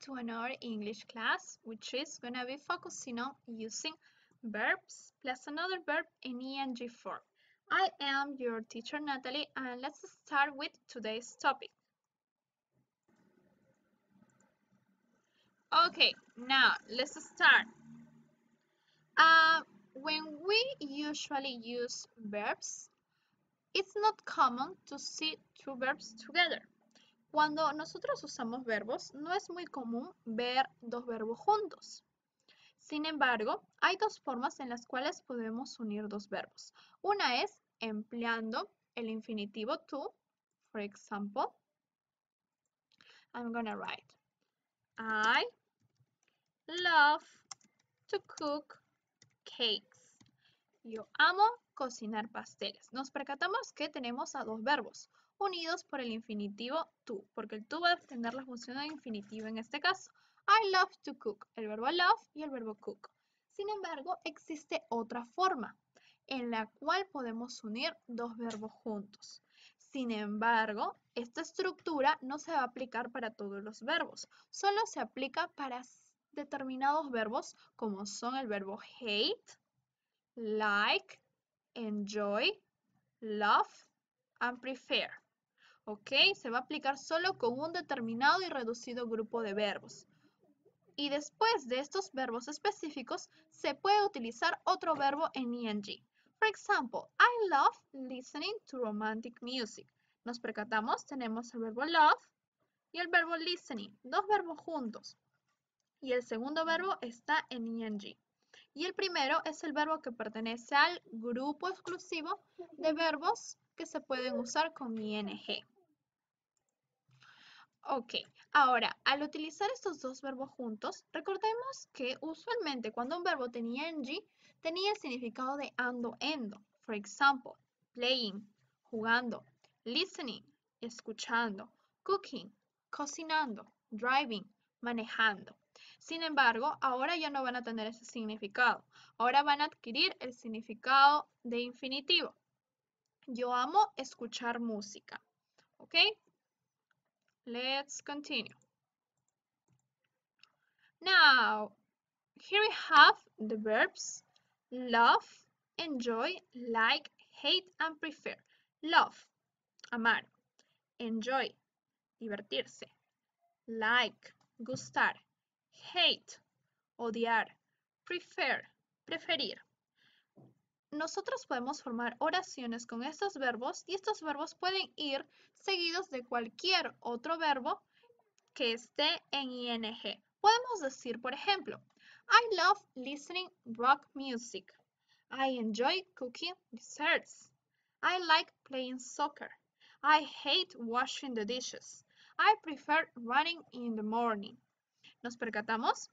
to another English class, which is going to be focusing on using verbs plus another verb in ing form. I am your teacher Natalie, and let's start with today's topic. Okay, now let's start. When we usually use verbs, it's not common to see two verbs together. Cuando nosotros usamos verbos, no es muy común ver dos verbos juntos. Sin embargo, hay dos formas en las cuales podemos unir dos verbos. Una es empleando el infinitivo to. For example, I'm gonna write, I love to cook cakes. Yo amo cocinar pasteles. Nos percatamos que tenemos a dos verbos unidos por el infinitivo to, porque el to va a tener la función de infinitivo en este caso. I love to cook, el verbo love y el verbo cook. Sin embargo, existe otra forma en la cual podemos unir dos verbos juntos. Sin embargo, esta estructura no se va a aplicar para todos los verbos, solo se aplica para determinados verbos como son el verbo hate, like, enjoy, love, and prefer. ¿Ok? Se va a aplicar solo con un determinado y reducido grupo de verbos. Y después de estos verbos específicos, se puede utilizar otro verbo en ing. For example, I love listening to romantic music. Nos percatamos, tenemos el verbo love y el verbo listening, dos verbos juntos. Y el segundo verbo está en ing. Y el primero es el verbo que pertenece al grupo exclusivo de verbos que se pueden usar con ing. Ok, ahora, al utilizar estos dos verbos juntos, recordemos que usualmente cuando un verbo tenía ing, tenía el significado de ando, endo. For example, playing, jugando, listening, escuchando, cooking, cocinando, driving, manejando. Sin embargo, ahora ya no van a tener ese significado. Ahora van a adquirir el significado de infinitivo. Yo amo escuchar música. ¿Ok? Let's continue. Now, here we have the verbs love, enjoy, like, hate, and prefer. Love, amar. Enjoy, divertirse. Like, gustar. Hate, odiar. Prefer, preferir. Nosotros podemos formar oraciones con estos verbos y estos verbos pueden ir seguidos de cualquier otro verbo que esté en ing. Podemos decir, por ejemplo, I love listening rock music. I enjoy cooking desserts. I like playing soccer. I hate washing the dishes. I prefer running in the morning. ¿Nos percatamos?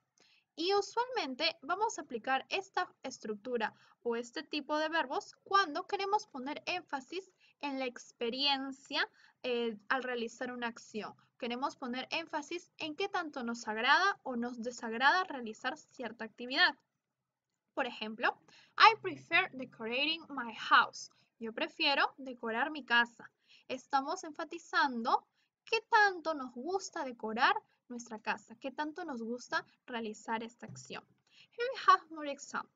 Y usualmente vamos a aplicar esta estructura o este tipo de verbos cuando queremos poner énfasis en la experiencia al realizar una acción. Queremos poner énfasis en qué tanto nos agrada o nos desagrada realizar cierta actividad. Por ejemplo, I prefer decorating my house. Yo prefiero decorar mi casa. Estamos enfatizando qué tanto nos gusta decorar nuestra casa, qué tanto nos gusta realizar esta acción. Here we have more examples.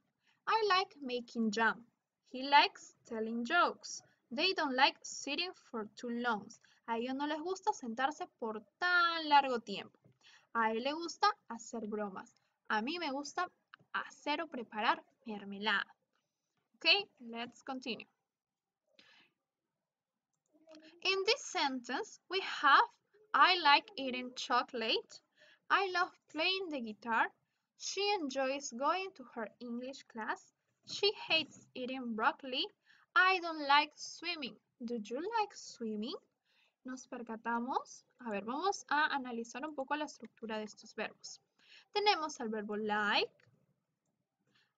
I like making jam. He likes telling jokes. They don't like sitting for too long. A ellos no les gusta sentarse por tan largo tiempo. A él le gusta hacer bromas. A mí me gusta hacer o preparar mermelada. Okay, let's continue. In this sentence, we have I like eating chocolate. I love playing the guitar. She enjoys going to her English class. She hates eating broccoli. I don't like swimming. Do you like swimming? Nos percatamos. A ver, vamos a analizar un poco la estructura de estos verbos. Tenemos al verbo like,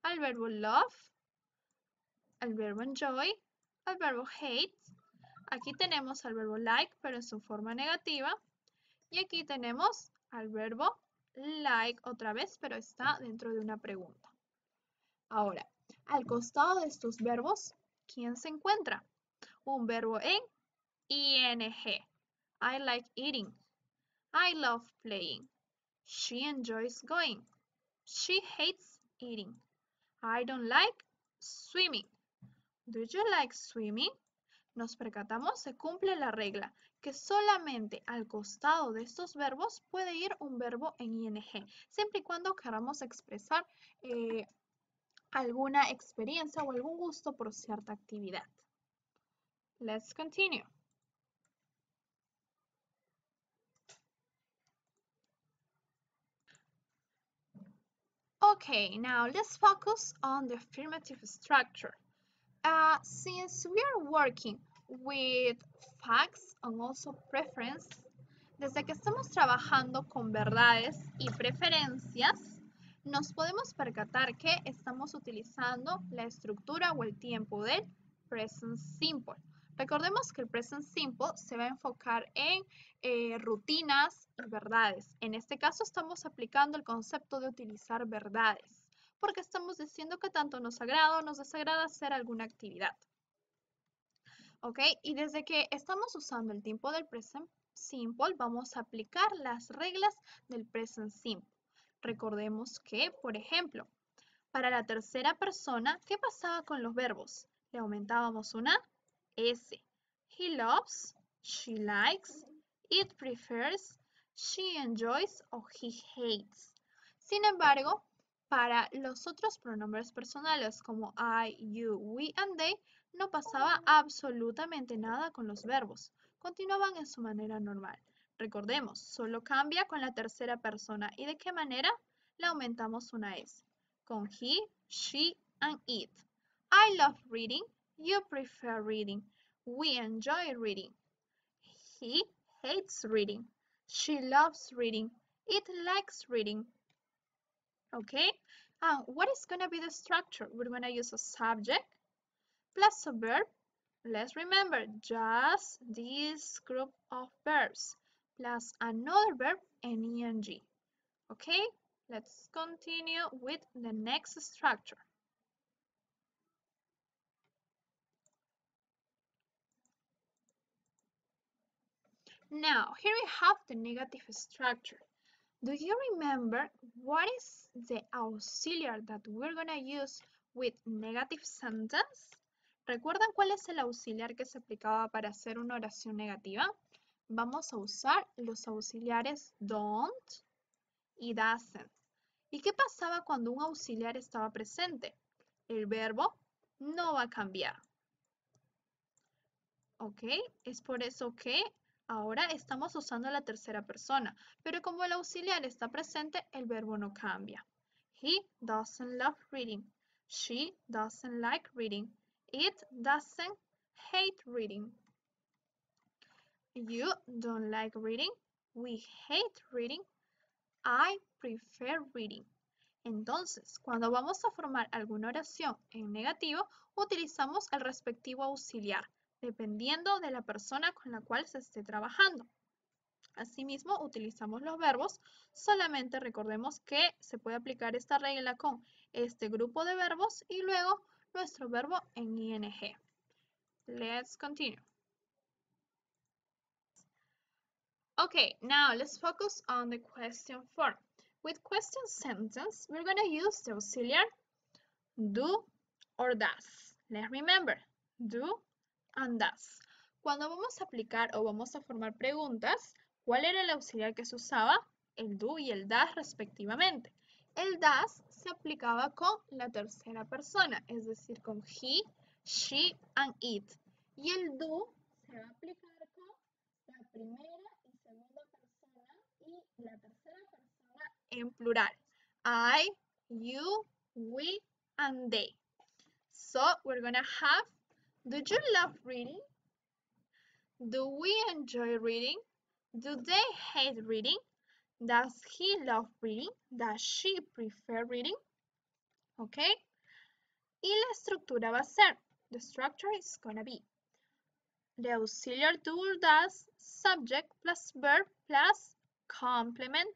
al verbo love, al verbo enjoy, al verbo hate. Aquí tenemos al verbo like, pero en su forma negativa. Y aquí tenemos al verbo like otra vez, pero está dentro de una pregunta. Ahora, al costado de estos verbos, ¿quién se encuentra? Un verbo en ing. I like eating. I love playing. She enjoys going. She hates eating. I don't like swimming. Do you like swimming? Nos percatamos, se cumple la regla, que solamente al costado de estos verbos puede ir un verbo en ing, siempre y cuando queramos expresar alguna experiencia o algún gusto por cierta actividad. Let's continue. Okay, now let's focus on the affirmative structure. Since we are working with facts and also preference, desde que estamos trabajando con verdades y preferencias, nos podemos percatar que estamos utilizando la estructura o el tiempo del present simple. Recordemos que el present simple se va a enfocar en rutinas y verdades. En este caso estamos aplicando el concepto de utilizar verdades, porque estamos diciendo que tanto nos agrada o nos desagrada hacer alguna actividad. ¿Ok? Y desde que estamos usando el tiempo del present simple, vamos a aplicar las reglas del present simple. Recordemos que, por ejemplo, para la tercera persona, ¿qué pasaba con los verbos? Le aumentábamos una S. He loves, she likes, it prefers, she enjoys o he hates. Sin embargo, para los otros pronombres personales como I, you, we and they, no pasaba absolutamente nada con los verbos. Continuaban en su manera normal. Recordemos, solo cambia con la tercera persona. ¿Y de qué manera? Le aumentamos una S. Con he, she, and it. I love reading. You prefer reading. We enjoy reading. He hates reading. She loves reading. It likes reading. Okay? And what is going to be the structure? We're going to use a subject plus a verb. Let's remember just this group of verbs plus another verb and ing. Okay? Let's continue with the next structure. Now, here we have the negative structure. Do you remember what is the auxiliary that we're going to use with negative sentence? ¿Recuerdan cuál es el auxiliar que se aplicaba para hacer una oración negativa? Vamos a usar los auxiliares don't y doesn't. ¿Y qué pasaba cuando un auxiliar estaba presente? El verbo no va a cambiar. ¿Ok? Es por eso que ahora estamos usando la tercera persona, pero como el auxiliar está presente, el verbo no cambia. He doesn't love reading. She doesn't like reading. It doesn't hate reading. You don't like reading. We hate reading. I prefer reading. Entonces, cuando vamos a formar alguna oración en negativo, utilizamos el respectivo auxiliar, dependiendo de la persona con la cual se esté trabajando. Asimismo, utilizamos los verbos, solamente recordemos que se puede aplicar esta regla con este grupo de verbos y luego nuestro verbo en ing. Let's continue. Okay, now let's focus on the question form. With question sentence, we're going to use the auxiliar do or does. Let's remember, do and does. Cuando vamos a aplicar o vamos a formar preguntas, ¿cuál era el auxiliar que se usaba? El do y el does respectivamente. El does se aplicaba con la tercera persona, es decir, con he, she and it. Y el do se va a aplicar con la primera y segunda persona y la tercera persona en plural. I, you, we, and they. So we're gonna have, do you love reading? Do we enjoy reading? Do they hate reading? Does he love reading? Does she prefer reading? Okay? Y la estructura va a ser, the structure is gonna be the auxiliary do or does, subject plus verb plus complement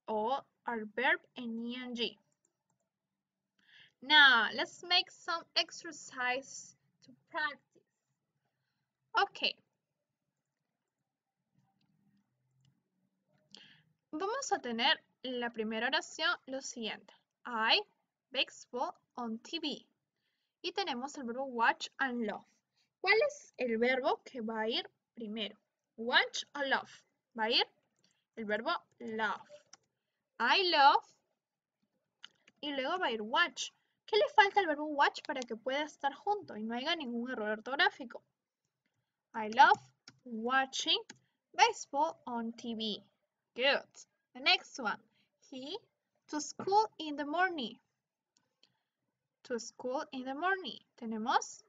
or our verb and ing. Now, let's make some exercise to practice. Okay. Vamos a tener la primera oración lo siguiente. I baseball on TV. Y tenemos el verbo watch and love. ¿Cuál es el verbo que va a ir primero? Watch o love. Va a ir el verbo love. I love y luego va a ir watch. ¿Qué le falta al verbo watch para que pueda estar junto y no haya ningún error ortográfico? I love watching baseball on TV. Good. The next one. He to school in the morning. To school in the morning. Tenemos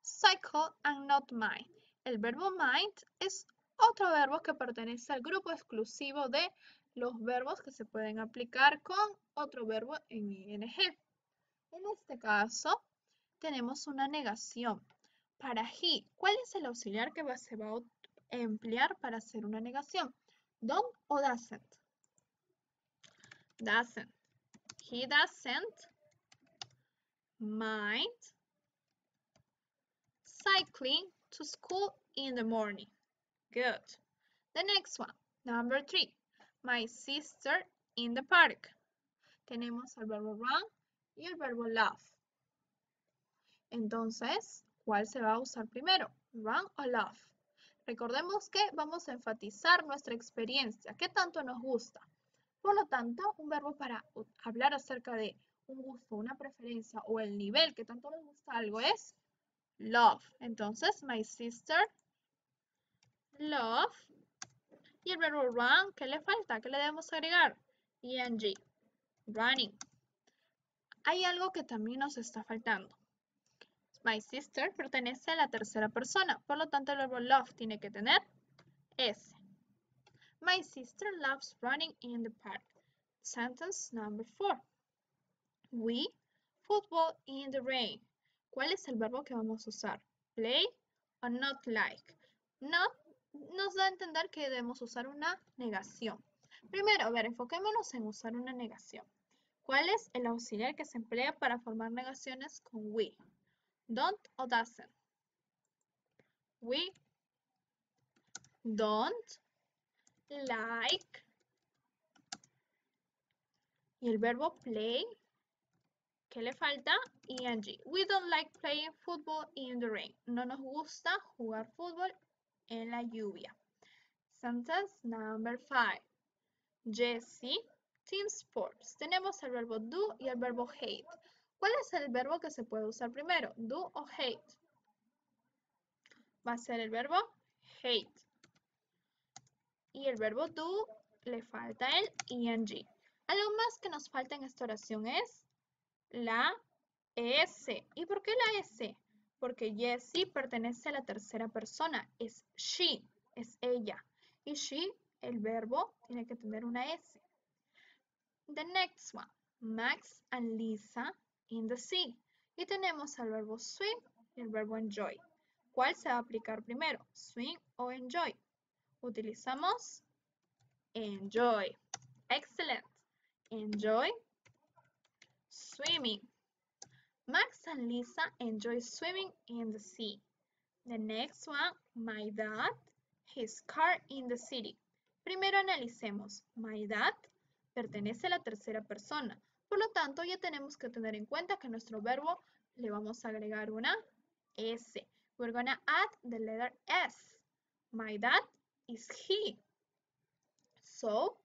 cycle and not mind. El verbo mind es otro verbo que pertenece al grupo exclusivo de los verbos que se pueden aplicar con otro verbo en ing. En este caso, tenemos una negación. Para he, ¿cuál es el auxiliar que se va a emplear para hacer una negación? Don't o doesn't? Doesn't. He doesn't mind cycling to school in the morning. Good. The next one, number 3. My sister in the park. Tenemos el verbo run y el verbo love. Entonces, ¿cuál se va a usar primero? Run o love. Recordemos que vamos a enfatizar nuestra experiencia, qué tanto nos gusta. Por lo tanto, un verbo para hablar acerca de un gusto, una preferencia o el nivel que tanto nos gusta algo es love. Entonces, my sister love. Y el verbo run, ¿qué le falta? ¿Qué le debemos agregar? ing, running. Hay algo que también nos está faltando. My sister pertenece a la tercera persona, por lo tanto el verbo love tiene que tener S. My sister loves running in the park. Sentence number 4. We football in the rain. ¿Cuál es el verbo que vamos a usar? Play o not like. Not nos da a entender que debemos usar una negación. Primero, a ver, enfoquémonos en usar una negación. ¿Cuál es el auxiliar que se emplea para formar negaciones con we? Don't o doesn't. We don't like. Y el verbo play, ¿qué le falta? ing. We don't like playing football in the rain. No nos gusta jugar fútbol en la lluvia. Sentence number 5. Jessie, team sports. Tenemos el verbo do y el verbo hate. ¿Cuál es el verbo que se puede usar primero? Do o hate. Va a ser el verbo hate. Y el verbo do le falta el ing. Algo más que nos falta en esta oración es la S. ¿Y por qué la S? Porque Jessie pertenece a la tercera persona. Es she, es ella. Y she, el verbo, tiene que tener una S. The next one. Max and Lisa in the sea. Y tenemos el verbo swim y el verbo enjoy. ¿Cuál se va a aplicar primero? ¿Swim o enjoy? Utilizamos enjoy. Excellent. Enjoy swimming. Max and Lisa enjoy swimming in the sea. The next one, my dad, his car in the city. Primero analicemos. My dad pertenece a la tercera persona. Por lo tanto, ya tenemos que tener en cuenta que a nuestro verbo le vamos a agregar una S. We're gonna add the letter S. My dad is he. So,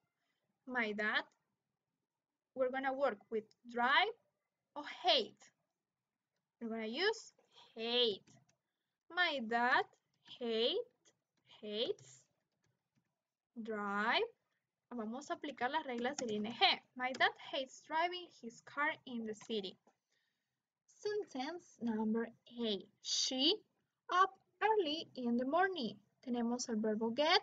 my dad, we're gonna work with drive or hate. We're gonna use hate. My dad hates drive. Vamos a aplicar las reglas del ING. My dad hates driving his car in the city. Sentence number 8. She up early in the morning. Tenemos el verbo get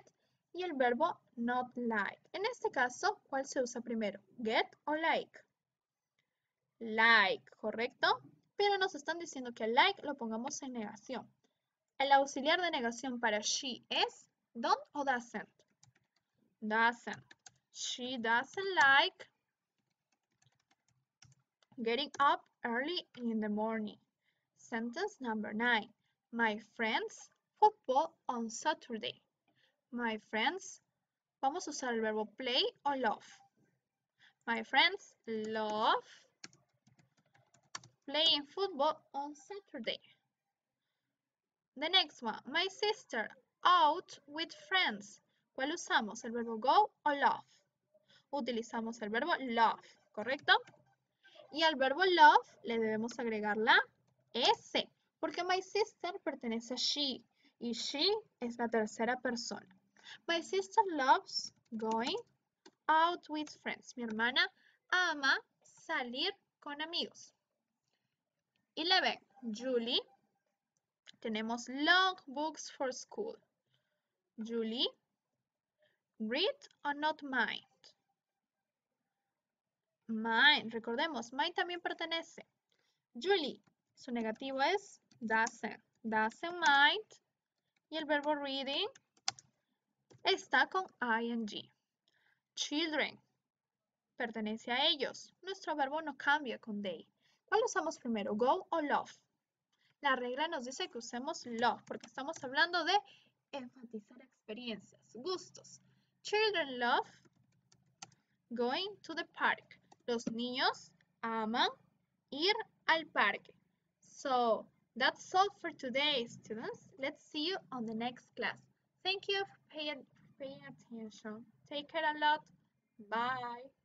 y el verbo not like. En este caso, ¿cuál se usa primero? Get o like. Like, ¿correcto? Pero nos están diciendo que like lo pongamos en negación. El auxiliar de negación para she es don't o doesn't. Doesn't. She doesn't like getting up early in the morning. Sentence number 9. My friends football on Saturday. My friends Vamos a usar el verbo play o love. My friends love playing football on Saturday. The next one, my sister out with friends. ¿Cuál usamos? ¿El verbo go o love? Utilizamos el verbo love, ¿correcto? Y al verbo love le debemos agregar la S, porque my sister pertenece a she y she es la tercera persona. My sister loves going out with friends. Mi hermana ama salir con amigos. 11. Julie. Tenemos long books for school. Julie, read or not mind. Mind, recordemos, mind también pertenece. Julie, su negativo es doesn't. Doesn't mind. Y el verbo reading está con ing. Children, pertenece a ellos. Nuestro verbo no cambia con they. ¿Cuál usamos primero, go o love? La regla nos dice que usemos love porque estamos hablando de enfatizar experiencias, gustos. Children love going to the park. Los niños aman ir al parque. So that's all for today, students. Let's see you on the next class. Thank you for paying attention. Take care a lot. Bye.